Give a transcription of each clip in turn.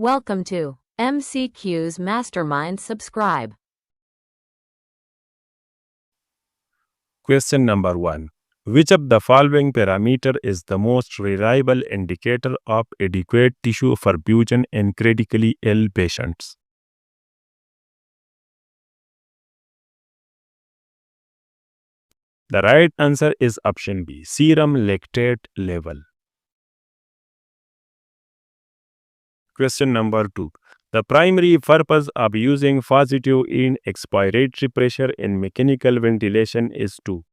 Welcome to MCQs Mastermind. Subscribe. Question number 1. Which of the following parameter is the most reliable indicator of adequate tissue perfusion in critically ill patients? The right answer is option B, serum lactate level. Question number 2. The primary purpose of using positive in expiratory pressure in mechanical ventilation is to.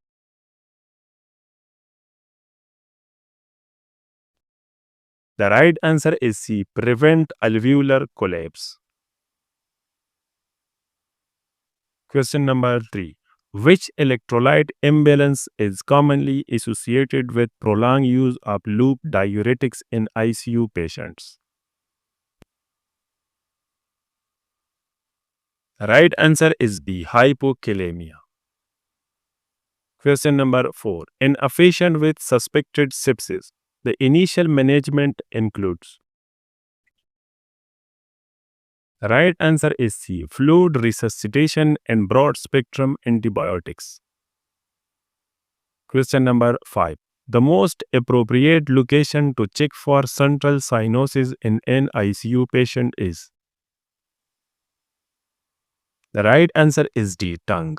The right answer is C, prevent alveolar collapse. Question number 3. Which electrolyte imbalance is commonly associated with prolonged use of loop diuretics in ICU patients? The right answer is B, hypokalemia. Question number 4. In a patient with suspected sepsis, the initial management includes. The right answer is C, fluid resuscitation and broad-spectrum antibiotics. Question number 5. The most appropriate location to check for central cyanosis in an ICU patient is. The right answer is D, tongue.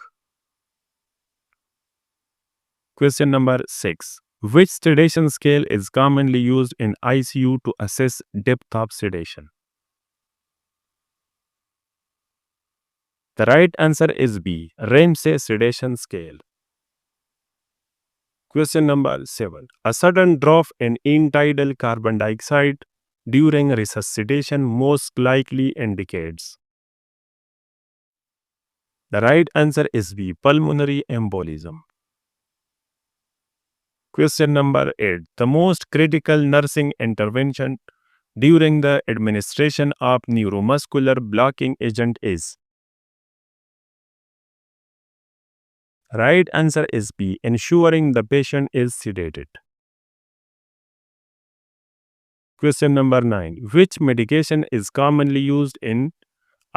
Question number 6. Which sedation scale is commonly used in ICU to assess depth of sedation? The right answer is B, AIIMS sedation scale. Question number 7. A sudden drop in end-tidal carbon dioxide during resuscitation most likely indicates. The right answer is B, pulmonary embolism. Question number 8. The most critical nursing intervention during the administration of neuromuscular blocking agent is. Right answer is B, ensuring the patient is sedated. Question number 9. Which medication is commonly used in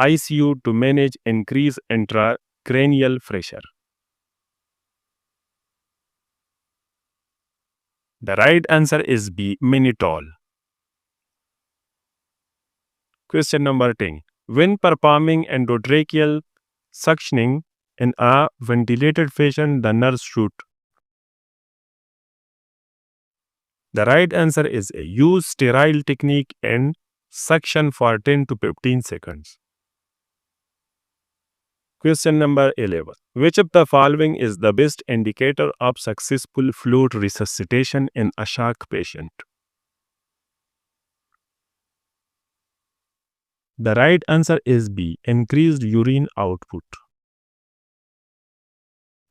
ICU to manage increased intracranial pressure? The right answer is B, mannitol. Question number 10. When performing endotracheal suctioning in a ventilated patient, the nurse should. The right answer is A, use sterile technique and suction for 10 to 15 seconds. Question number 11. Which of the following is the best indicator of successful fluid resuscitation in a shock patient? The right answer is B, increased urine output.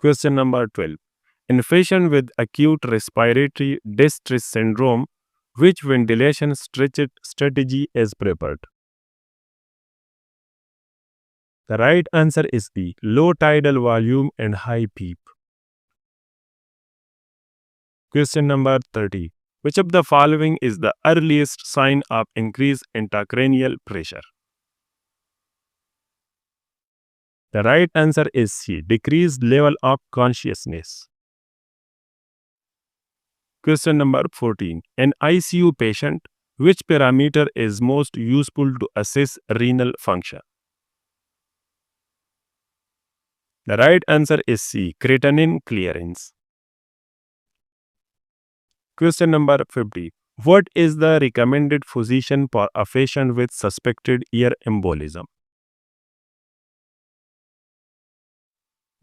Question number 12. In patient with acute respiratory distress syndrome, which ventilation strategy is preferred? The right answer is B, low tidal volume and high PEEP. Question number 30. Which of the following is the earliest sign of increased intracranial pressure? The right answer is C, decreased level of consciousness. Question number 14. In ICU patient, which parameter is most useful to assess renal function? The right answer is C, creatinine clearance. Question number 50. What is the recommended position for a patient with suspected ear embolism?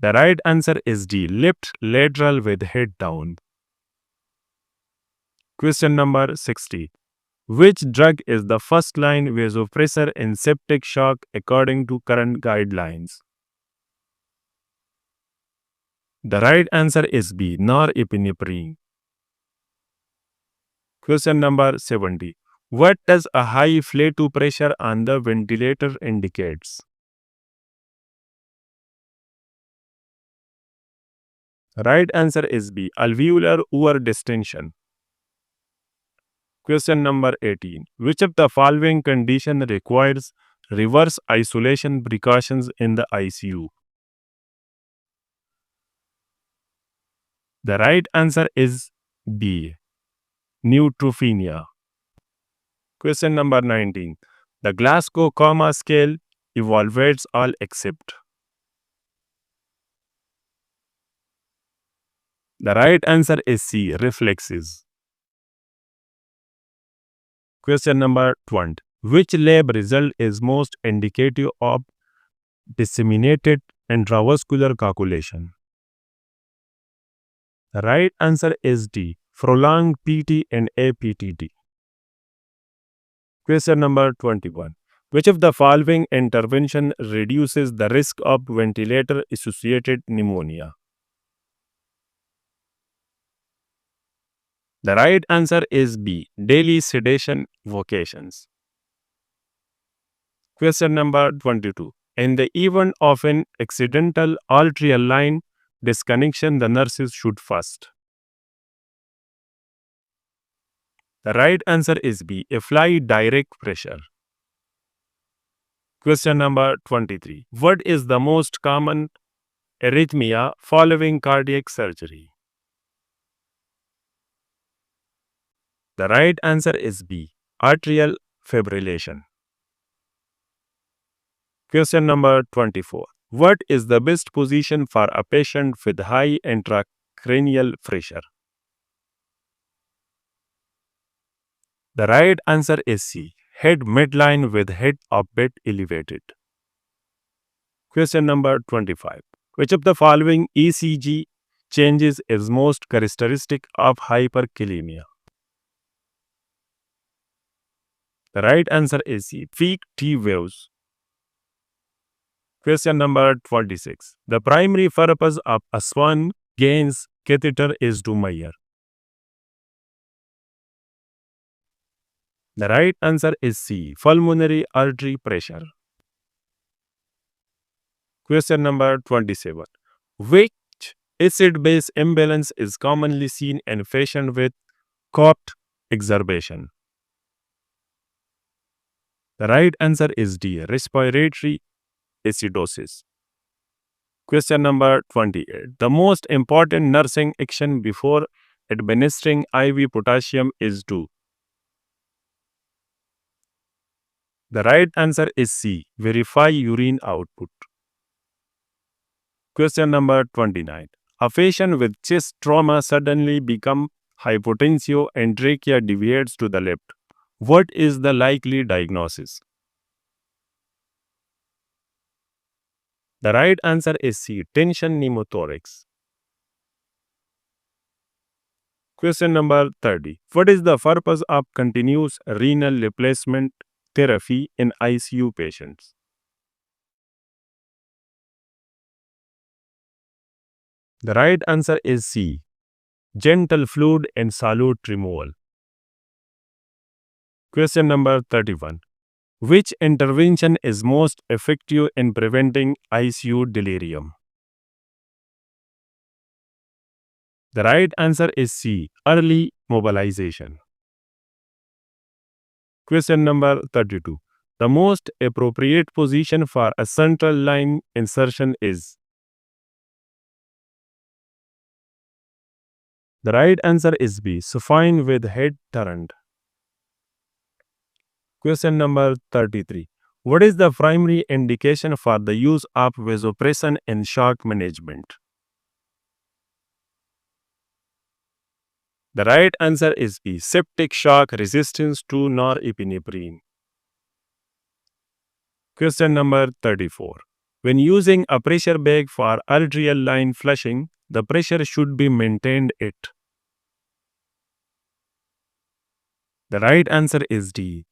The right answer is D, left lateral with head down. Question number 60. Which drug is the first-line vasopressor in septic shock according to current guidelines? The right answer is B, norepinephrine. Question number 70. What does a high flow pressure on the ventilator indicates? Right answer is B, alveolar over distension. Question number 18. Which of the following condition requires reverse isolation precautions in the ICU? The right answer is B. Neutropenia. Question number 19. The Glasgow Coma Scale evaluates all except. The right answer is C. Reflexes. Question number 20. Which lab result is most indicative of disseminated intravascular coagulation? The right answer is D. Prolonged PT and APTT. Question number 21. Which of the following intervention reduces the risk of ventilator-associated pneumonia? The right answer is B. Daily sedation vocations. Question number 22. In the event of an accidental arterial line disconnection, the nurses should first. The right answer is B. Apply direct pressure. Question number 23. What is the most common arrhythmia following cardiac surgery? The right answer is B. Atrial fibrillation. Question number 24. What is the best position for a patient with high intracranial pressure? The right answer is C. Head midline with head a bit elevated. Question number 25. Which of the following ECG changes is most characteristic of hyperkalemia? The right answer is C. Peak T waves. Question number 26. The primary purpose of a Swan Gaines catheter is to measure. The right answer is C. Pulmonary artery pressure. Question number 27. Which acid-base imbalance is commonly seen in patients with cough exacerbation? The right answer is D. Respiratory acidosis. Question number 28. The most important nursing action before administering IV potassium is to. The right answer is C. Verify urine output. Question number 29. A patient with chest trauma suddenly becomes hypotensive and trachea deviates to the left. What is the likely diagnosis? The right answer is C. Tension pneumothorax. Question number 30. What is the purpose of continuous renal replacement therapy in ICU patients? The right answer is C. Gentle fluid and solute removal. Question number 31. Which intervention is most effective in preventing ICU delirium? The right answer is C. Early mobilization. Question number 32. The most appropriate position for a central line insertion is. The right answer is B. Supine with head turned. Question number 33. What is the primary indication for the use of vasopressin in shock management? The right answer is B. Septic shock resistance to norepinephrine. Question number 34. When using a pressure bag for arterial line flushing, the pressure should be maintained at. The right answer is D.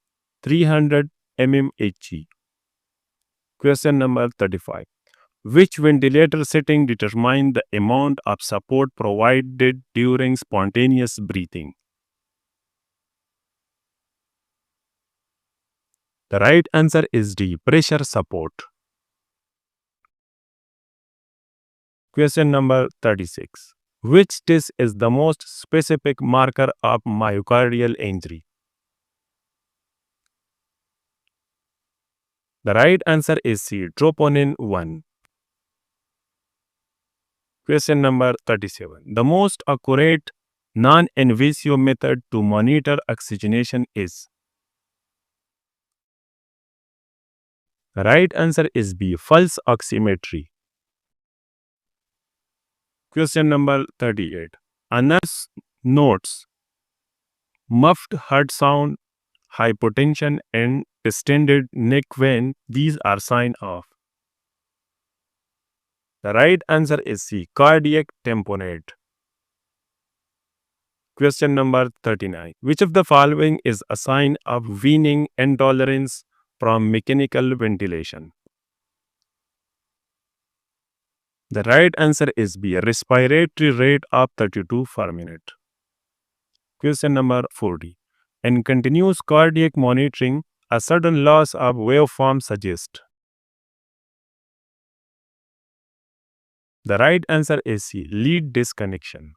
300 mmHg. Question number 35. Which ventilator setting determines the amount of support provided during spontaneous breathing? The right answer is D. Pressure support. Question number 36. Which test is the most specific marker of myocardial injury? The right answer is C. Troponin 1. Question number 37. The most accurate non-invasive method to monitor oxygenation is? The right answer is B. Pulse oximetry. Question number 38. A nurse notes muffled heart sound, hypotension, and distended neck when these are signs of. The right answer is C. Cardiac tamponade. Question number 39. Which of the following is a sign of weaning intolerance from mechanical ventilation? The right answer is B. A respiratory rate of 32 per minute. Question number 40. In continuous cardiac monitoring, a sudden loss of waveform suggests. The right answer is C. Lead disconnection.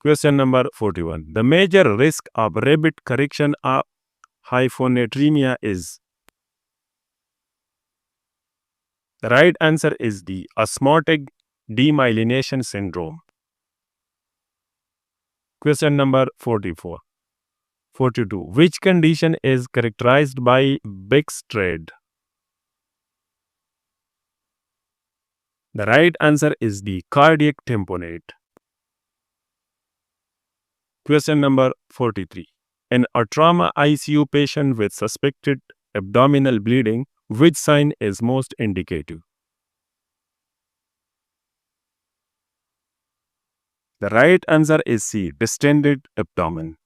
Question number 41. The major risk of rapid correction of hyponatremia is? The right answer is D. Osmotic demyelination syndrome. Question number 44. 42. Which condition is characterized by Bextrade? The right answer is D. Cardiac tamponade. Question number 43. In a trauma ICU patient with suspected abdominal bleeding, which sign is most indicative? The right answer is C. Distended abdomen.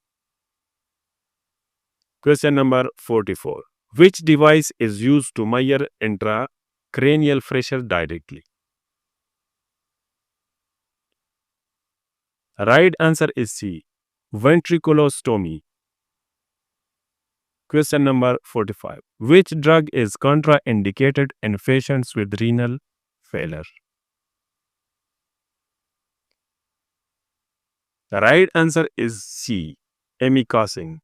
Question number 44. Which device is used to measure intracranial pressure directly? The right answer is C. Ventriculostomy. Question number 45. Which drug is contraindicated in patients with renal failure? The right answer is C. Amikacin.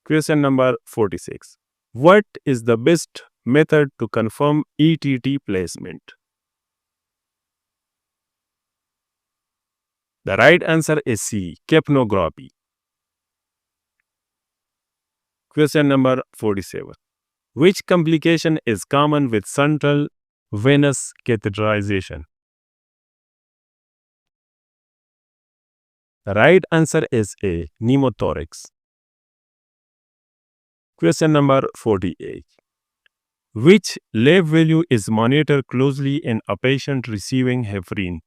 Question number 46. What is the best method to confirm ETT placement? The right answer is C. Capnography. Question number 47. Which complication is common with central venous catheterization? The right answer is A. Pneumothorax. Question number 48. Which lab value is monitored closely in a patient receiving heparin?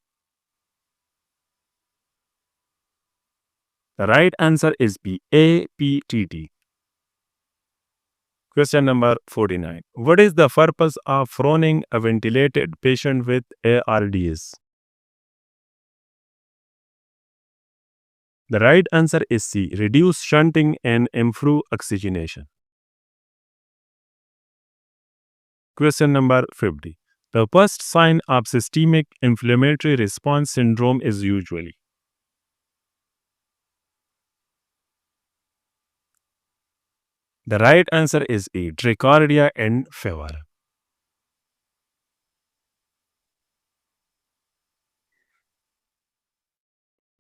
The right answer is B. APTT. Question number 49. What is the purpose of running a ventilated patient with ARDS? The right answer is C. Reduce shunting and improve oxygenation. Question number 50. The first sign of systemic inflammatory response syndrome is usually? The right answer is A. Tachycardia and fever.